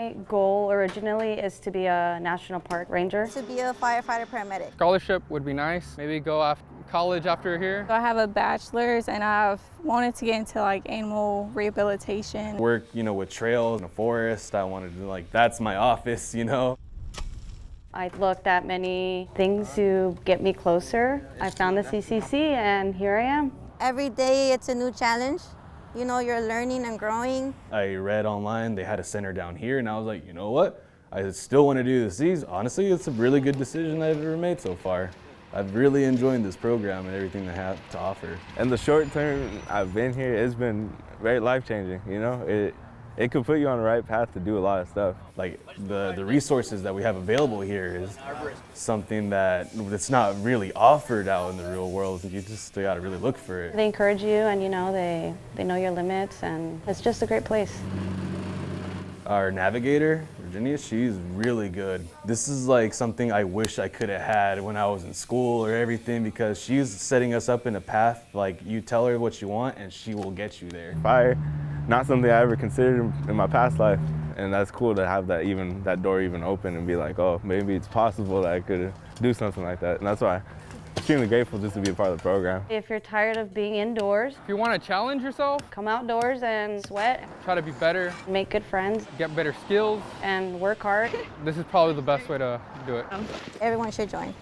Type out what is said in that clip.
My goal originally is to be a national park ranger. To be a firefighter paramedic. Scholarship would be nice. Maybe go after college after here. I have a bachelor's and I've wanted to get into like animal rehabilitation. Work, with trails in a forest. I wanted to that's my office, I looked at many things to get me closer. I found the CCC and here I am. Every day it's a new challenge. You're learning and growing. I read online they had a center down here and I was like, you know what? I still want to do the C's. Honestly, it's a really good decision I've ever made so far. I've really enjoyed this program and everything they have to offer. In the short term I've been here, it's been very life-changing, It could put you on the right path to do a lot of stuff. Like the resources that we have available here is something that's not really offered out in the real world. You just gotta really look for it. They encourage you and they know your limits and it's just a great place. Our navigator, Virginia, she's really good. This is something I wish I could have had when I was in school or everything because she's setting us up in a path. You tell her what you want and she will get you there. Fire, not something I ever considered in my past life. And that's cool to have that door even open and be like, oh, maybe it's possible that I could do something like that. And that's why I'm extremely grateful just to be a part of the program. If you're tired of being indoors, If you want to challenge yourself, come outdoors and sweat, try to be better, make good friends, get better skills, and work hard. this is probably the best way to do it. Everyone should join.